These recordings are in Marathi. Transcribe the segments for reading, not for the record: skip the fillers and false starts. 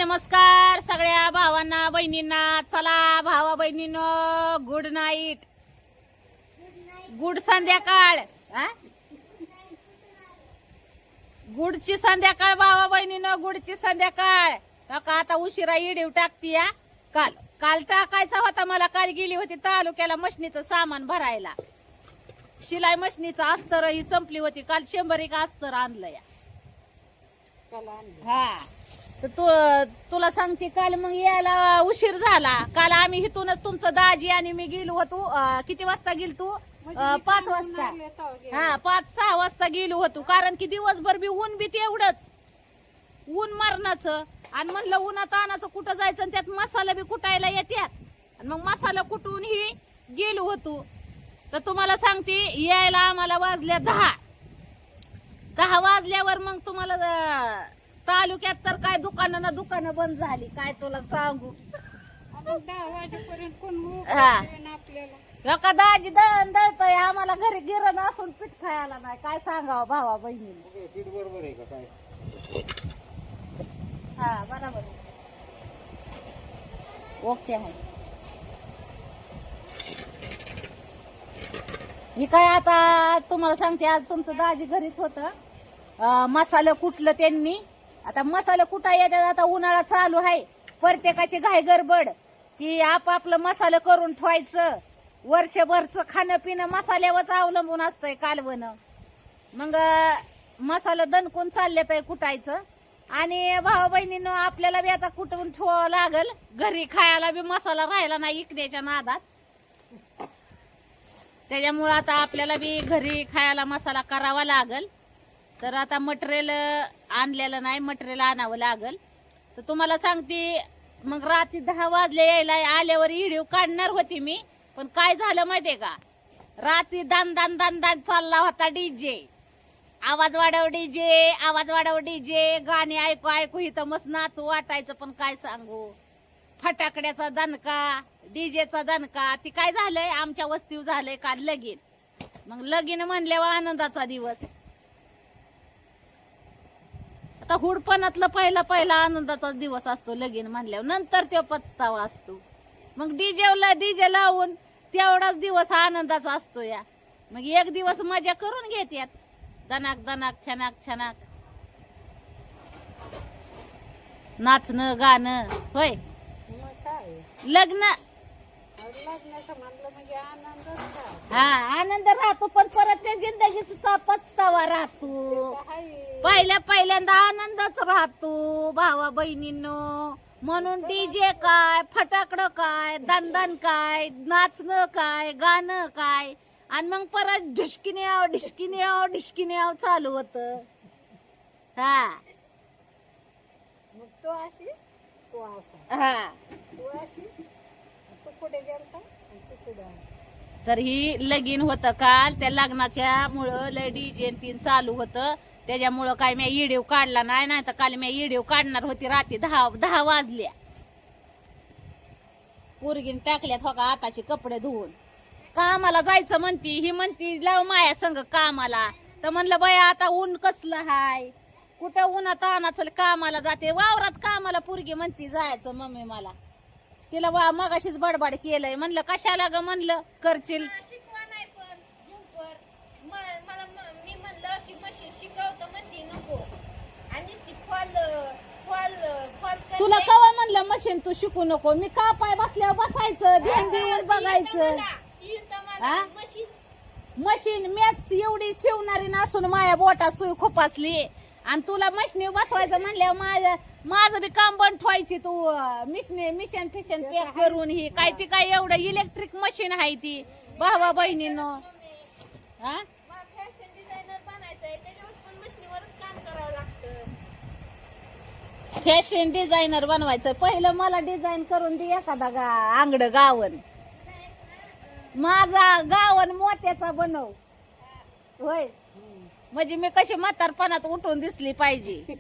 नमस्कार सगळ्या भावांना बहिणींना. चला भावा बहिणींनो, गुड नाईट, गुड संध्याकाळ. गुडची संध्याकाळ भावा बहिणींनो, गुडची संध्याकाळ. का आता उशिरा इडीव टाकती या. काल टाकायचा होता मला. काल गेली होती तालुक्याला मशनीचं सामान भरायला. शिलाई मशनीचं अस्तर ही संपली होती. काल 100 अस्तर आणलं या. हा तर तुला सांगते, काल मग यायला उशीर झाला. काल आम्ही इथूनच तुमचं दाजी आणि मी गेलो होतो. किती वाजता गेलो तू? 5 वाजता. हा 5-6 वाजता गेलो होतो. कारण की दिवसभर बी ऊन बी तेवढंच ऊन मरणाचं. आणि म्हणलं उन्हात आणायचं कुठं जायचं, आणि त्यात मसाला बी कुटायला येतात. आणि मग मसाला कुटून ही गेलो होतो. तर तुम्हाला सांगते, यायला आम्हाला वाजल्या 10 वाजल्यावर मग तुम्हाला तालुक्यात तर काय दुकानं बंद झाली. काय तुला सांगू. 10 वाजेपर्यंत कोण आपल्याला का दाजी दळण दळतय. आम्हाला घरी गिरण असून पीठ खायला नाही. काय सांगावं भावा बहिणीने. पीठ बरोबर आहे का काय? हा बरोबर. ओके आहे. ही काय आता तुम्हाला सांगते, आज तुमचं दाजी घरीच होतं. मसाला कुटलं त्यांनी. आता मसाला कुठा येतात. आता उन्हाळा चालू आहे. प्रत्येकाची घाई गडबड की आपापलं मसाला करून ठेवायचं. वर्षभरचं खाणं पिणं मसाल्यावरच अवलंबून असतंय कालवण. मग मसाला दणकून चालले कुटायचं. आणि भाऊ बहिणींनो, आपल्याला बी आता कुटून ठेवावं लागल. घरी खायला बी मसाला राहिला नाही इकण्याच्या नादात. त्याच्यामुळं आता आपल्याला बी घरी खायला मसाला करावा लागल. तर आता मटेरियल आणलेलं नाही, मटेरियल आणावं लागल. तर तुम्हाला सांगते, मग रात्री 10 वाजले यायला. आल्यावर व्हिडिओ काढणार होती मी, पण काय झालं माहितीये का, रात्री दान दान दान दान चालला होता डीजे. आवाज वाढव डीजे, आवाज वाढव डीजे. गाणी ऐकू ऐकू इथं मस्त नाचू वाटायचं. पण काय सांगू, फटाकड्याचा दणका, डीजेचा दणका. ती काय झालंय, आमच्या वस्तीवर झालंय काल लगीन. मग लगीन म्हणल्यावर आनंदाचा दिवस. आता हुडपणातलं पहिला आनंदाचा दिवस असतो लगीन म्हणल्यावर. नंतर तो पछतावा असतो. मग डीजे लावून तेवढाच दिवस आनंदाचा असतो या. मग एक दिवस मजा करून घेतात. दनाक दनाक छनाक छनाक नाचणं गाणं. होय, लग्न हा आनंद राहतो. पण परत त्या जिंदगीचा पछतावा राहतो. पहिल्यांदा आनंदच राहतो भावा बहिणींनो. म्हणून डीजे काय, फटाकडं काय, दणदण काय, नाचणं काय, गाणं काय. आणि मग परत ढिशकिने आव चालू होत. हा मग तो अशी तो असा हा तो अशी तू पुढे गेलता आणि तू पुढे. तर ही लगीन होतं काल. त्या लग्नाच्या मुळे लय डीजे तीन चालू होतं. त्याच्यामुळं काय मी व्हिडिओ काढला नाही. नाही तर काल मी व्हिडिओ काढणार होती. रात्री 10 वाजल्या. पोरगीन टाकल्यात हो का आताचे कपडे धुवून. कामाला जायचं म्हणती. ही म्हणती लाव माया संग कामाला. तर म्हणलं बाया आता ऊन कसलं हाय, कुठं उन्हात आणाचं कामाला जाते. वावरात कामाला पोरगी म्हणती जायचं मम्मी मला. तिला मगाशीच बडबड केलंय. म्हणलं कशाला ग, म्हणलं करशील. मी म्हणलं की मशीन शिकवतं म्हणती नको. आणि ती तुला कवा म्हणलं मशीन तू शिकू नको. मी का पाय बसल्यावर बसायचं, ध्यान देऊन बघायचं. मशीन मॅच एवढी शिवणारी नसून माया बोटा सुई खोपासली. आणि तुला मशीन बसवायचं म्हणल्यावर माझं बी काम बंद ठेवायची. तू मिशन फिशन पॅक करून ही काय ती काय एवढं इलेक्ट्रिक मशीन आहे ती भावा बहिणीनो. हा फॅशन डिझायनर बनायचंय, त्याच्यावर पण मशीनवरच काम करावं लागतं. फॅशन डिझायनर बनवायचं. पहिलं मला डिझाईन करून दे एखादा आंगड गावन. माझा गावन मोत्याचा बनव. होय, म्हणजे मी कशी म्हातारपणात उठून दिसली पाहिजे.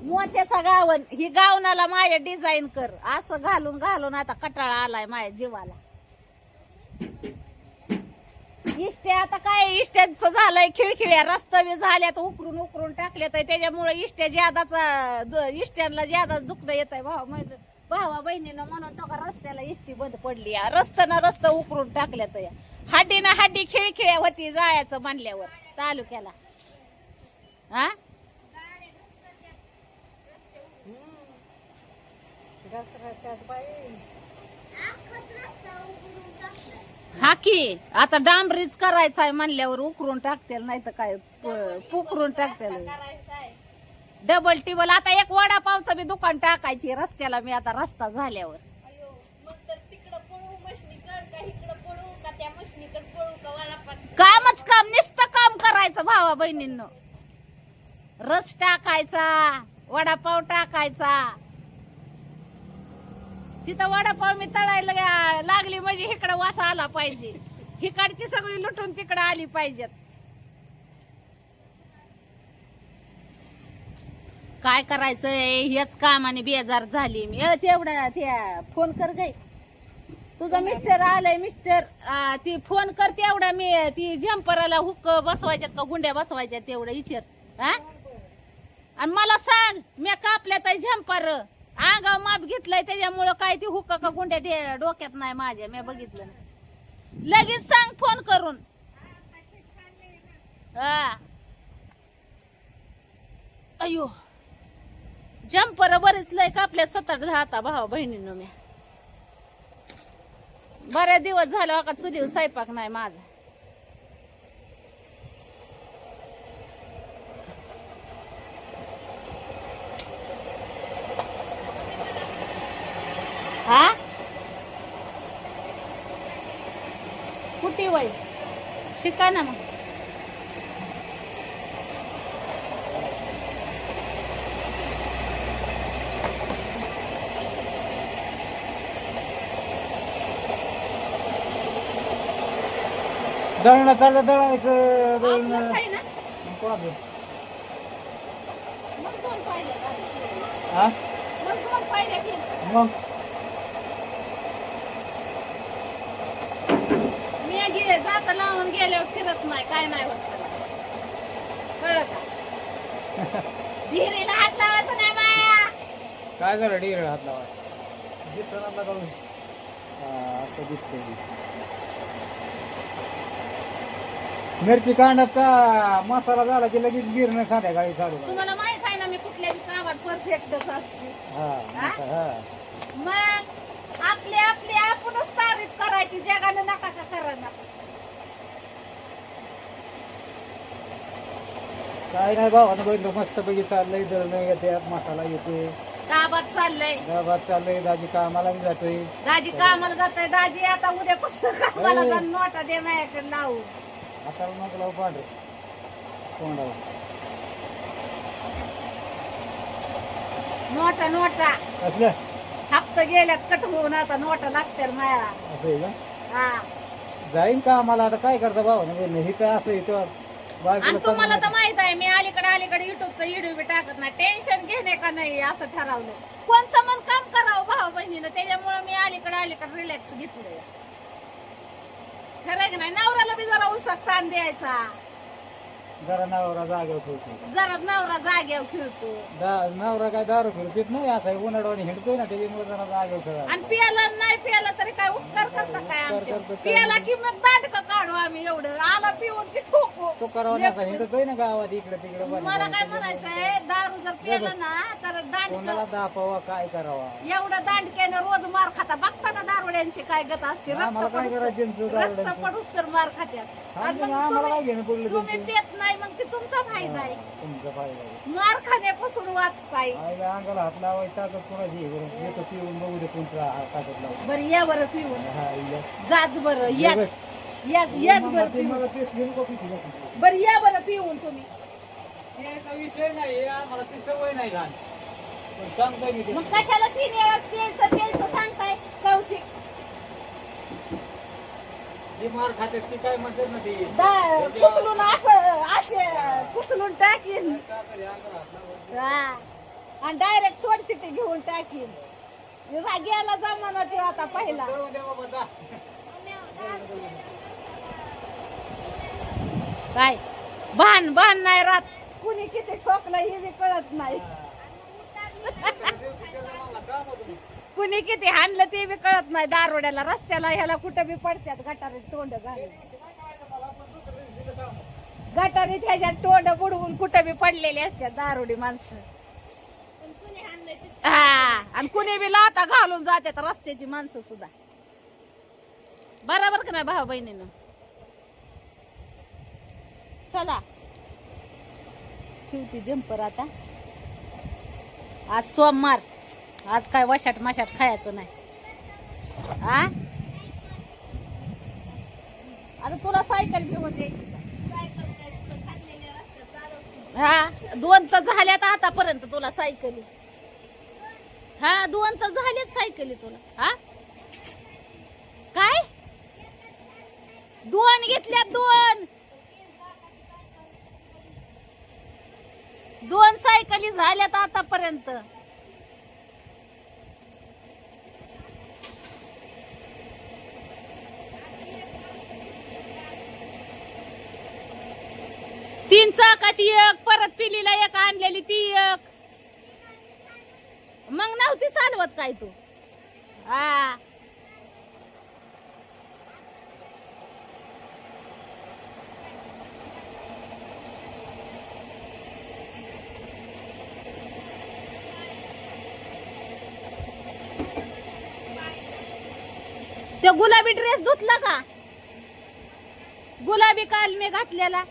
मोत्याचा गावन. ही गावनाला माझ्या डिझाईन कर. असं घालून आता कटाळा आलाय माझ्या जीवाला. इष्ट्या आता काय इष्ट्यांचं झालंय खिळखिळ्या रस्ता बी झाल्यात उकरून उकरून टाकल्यात त्याच्यामुळे इष्ट्या ज्यादाचा इष्ट्यांना ज्यादा दुखणं येत आहे भावा बहिणीनं म्हणून तो का रस्त्याला इष्टी बंद पडली रस्त्यानं रस्ता उकरून टाकल्यात हाडी ना हाडी खिळखिळ्या होती जायचं म्हणल्यावर तालुक्याला हा हा की आता डांबरीच करायचं आहे म्हणल्यावर उकरून टाकतील नाही तर काय पुकरून टाकतील करायचंय डबल टिबल आता एक वडापावचं बी दुकान टाकायची रस्त्याला मी आता रस्ता झाल्यावर अयो मग तर तिकडं पळू मशनीकड का इकडं पळू का त्या मशनीकड पळू का वडापाव कामच काम नुसतं काम करायचं भावा बहिणींनो रस टाकायचा वडापाव टाकायचा तिथं वडापाव मी तळायला लागली म्हणजे इकडं वास आला पाहिजे हिकडची सगळी लुटून तिकडं आली पाहिजेत काय करायचंय हेच कामाने बेजार झाली मी तेवढा त्या फोन कर गे तुझा मिस्टर आलाय मिस्टर ती फोन कर तेवढा मी ती जम्पराला हुक बसवायच्यात का गुंड्या बसवायच्यात तेवढं विचार हा आणि मला सांग मी कापल्यात झंपर अंगाव माप घेतलंय त्याच्यामुळं काय ती हुक का गुंड्या डोक्यात नाही माझ्या मी बघितलं नाही लगेच सांग फोन करून हा अयो जम्पर बरेच लय कापल्या 7-8 आता भावा बहिणीनं मी बऱ्याच दिवस झाला का चुलीवर स्वयंपाक नाही माझा हा कुठे वय शिका ना मग दळणं चाललं दळायचं दळणं आपलंच आहे ना कोणाचं? मग दोन पाहिलं हा मग दोन पाहिलं की मग मी जाता लावून गेल्यावर फिरत नाही काय नाही होत त्याला. कळलं का धीरेला हात लावायचा नाही बाया काय झालं डिग्री हात लावा दिसतं ना आता दिसतंय मिरची कांडाचा मसाला झाला की लगेच गिरणं संध्याकाळी चालू करा. तुम्हाला माहित आहे ना मी कुठल्या बी कामात परफेक्टच असते हा हा? हा मग आपली आपणच तारीफ करायची जगानं नका का करा काय नाही भावानं बघितलं मस्त पैकी चाललंय दळणं येते मसाला येते गावात चाललंय गावात चाललंय दाजी कामाला बी जातोय दाजी कामाला जातोय दाजी आता उद्यापासून कामाला ए. जाऊन नोटा दे माझ्याकडे लावू आता नको लावू पांढरे तोंडाला नोटा नोटा असलं हप्ता गेल्यात कट होऊन आता नोटा लागतील माया असं आहे का हा जाईन का आम्हाला आता काय करता भावानं बोलणं हे काय असं इथं आणि तुम्हाला तर माहित आहे मी अलीकडे युट्यूबचं व्हिडिओ बी टाकत नाही टेन्शन घेणे का नाही असं ठरवलं कोणतं मन काम करावं भाऊ बहिणीनं त्याच्यामुळे मी अलीकडे रिलॅक्स घेतलंय खरं की नाही नवऱ्याला बी जरा उसक ताण द्यायचा जरा नवरा जागेवर ठेवतो जरा नवरा जाग्यावर खेळतो नवरा काय दारू फिरत नाही असं उन्हाळ्याने हिंडतोय ना त्याच्यामुळे जरा जागेवर ठेवा आणि पियाला नाही पियाला तरी काय उपकार करता काय आमच्या पियाला की मग दांडक काढू आम्ही एवढं आला पिऊन की ठोकू तो करावा नाही असा हिंडतोय ना गावात इकडे तिकडे मला काय म्हणायचंय दारू जर पियाला ना तर दांडक कोणाला दापावा काय करावा एवढं दांडक्यानं रोज मार खाता बघताना दारुड्यांची काय गत असते आम्हाला काय करायचं त्यांचं रक्त दारुड्यांचं? पडूस तर मार खात्यात आणि मग आम्हाला काय तुम्ही घेणं पडलं तुम्ही त्यांचं पेत नाही मग ते तुमचा फायदा आहे तुमचा फायदा आहे. मार खाण्यापासून वाचताय आईला अंगाला हात लावायचा ताकद कोणाची आहे बरं येतो पिऊन बघू दे कोणता ताकद लावून बरं या बरं पिऊन हा इला. जाच बरं याच बस. याच याच मग बरं ते पिऊन मला तेच घेऊन कॉफी पिऊ नको. बरं या बरं पिऊन तुम्ही याचा विषय नाही आम्हाला ती सवय नाही घाण पण सांगतोय मी ते. मग कशाला 3 वेळा प्यायचं सांगताय कौतिक जी मार खाते ती काय म्हणतात ना ती कुठलून असं असे कुठलून टाकीन हा. आणि डायरेक्ट सोडचिट्टी घेऊन टाकीन गेला जमाना ते आता पहिला दळून द्या बाबा, जा. काय भान भान नाही राहत. कुणी किती ठोकलं हे बी कळत नाही. कुणी किती हाणलं ते बी कळत नाही. दारोड्याला रस्त्याला ह्याला कुठं बी पडतात गटारीत तोंड घालून. गटारीत ह्याच्यात तोंड बुडवून कुठं बी पडलेले असतात दारोडी माणसं. पण कुणी हाणलंय ते हा आणि कुणी बी लाता घालून जातात रस्त्याची माणसं सुद्धा. बरोबर का नाही भाऊ बहिणीनं. चला शिवती जंपर आता. आज सोमवार, आज काय वशाट माशाट खायचं नाही. हा आता तुला सायकल घेऊन द्यायची. सायकल काय तुला खाल्लेल्या रस्त्यात चालवते. हा 2 तर झाल्यात आतापर्यंत तुला सायकली. हा 2 तर झाल्यात सायकली तुला. हा काय 2 घेतल्यात 2 सायकली झाल्यात आतापर्यंत. तीन चाकाची एक, परत पिलीला एक आणलेली ती एक. मग नव्हती चालवत काय तू. हा तो गुलाबी ड्रेस धुतला का. गुलाबी काल मी घातलेला.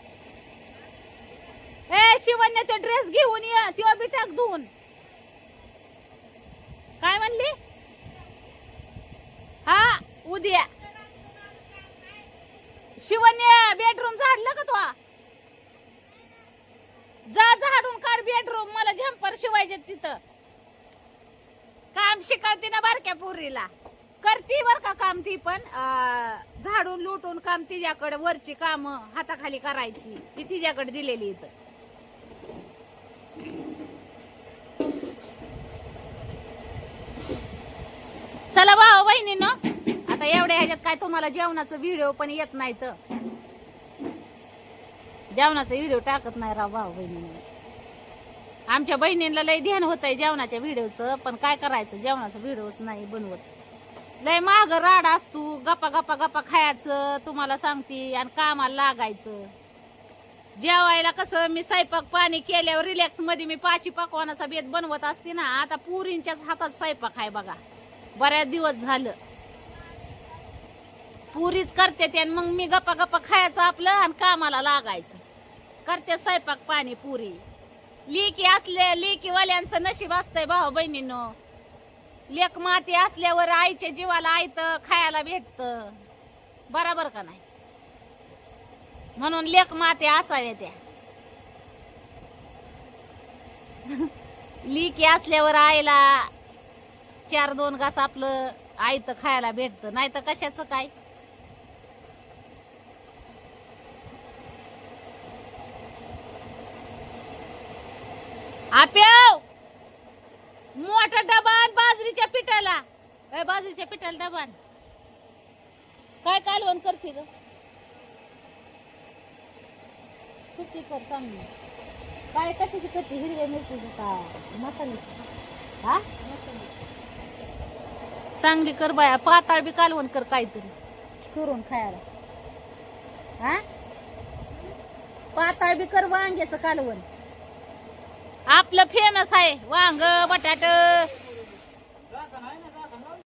ए शिवण्या तो ड्रेस घेऊन ये. तो बी टाक धुवून. काय म्हणली. हा उद्या शिवण्या बेडरूम झाडलं का तो. जा झाडून काढ बेडरूम. मला झंपर शिवायचे तिथं. काम शिकवते ना बारक्या पोरीला. करती बर का काम ती पण. झाडून लुटून काम तिच्याकडे. वरची काम हाताखाली करायची ती तिच्याकडे दिलेली इथं. चला भाऊ बहिणींनो, आता एवढ्या ह्याच्यात काय तुम्हाला जेवणाचं व्हिडिओ पण येत नाही. तर जेवणाचा व्हिडिओ टाकत नाही राव भाऊ बहिणींनो. आमच्या बहिणींना लय ध्यान होतंय जेवणाच्या व्हिडिओचं. पण काय करायचं जेवणाचा व्हिडिओच नाही बनवत. लय माग राड असतो. गप्पा गप्पा गप्पा खायचं तुम्हाला सांगते आणि कामाला लागायचं. जेवायला कसं मी स्वयंपाक पाणी केल्यावर रिलॅक्स मध्ये मी 5 पकवानाचा बेत बनवत असते ना. आता पुरींच्याच हातात स्वयंपाक आहे बघा. बऱ्याच दिवस झालं पुरीच करते ते. मग मी गप्पा गप्पा खायचं आपलं आणि कामाला लागायचं. करते स्वयंपाक पाणी पुरी. लेकी वाल्यांचं नशीब असतंय भाऊ बहिणींनो. लेक माती असल्यावर आईच्या जीवाला आयत खायला भेटत. बरोबर का नाही. म्हणून लेक माती असाव्या त्या. लेकी असल्यावर आईला 4-2 घास आपलं आयत खायला भेटत. नाही तर कशाचं काय. आप्याव मोठा डबा बाजरीच्या पिठाला. बाजरीच्या पिठाला डबा. काय कालवण करते ग. सुट्टी कर चांगली. काय कशाची करते. हिरव्या मिरचीची का मसाल्याची. हा चांगली कर बाया. पाताळ बी कालवण कर काहीतरी चुरून खायला. हा पाताळ बी कर वांग्याचं कालवण. आपलं फेमस आहे वांग बटाट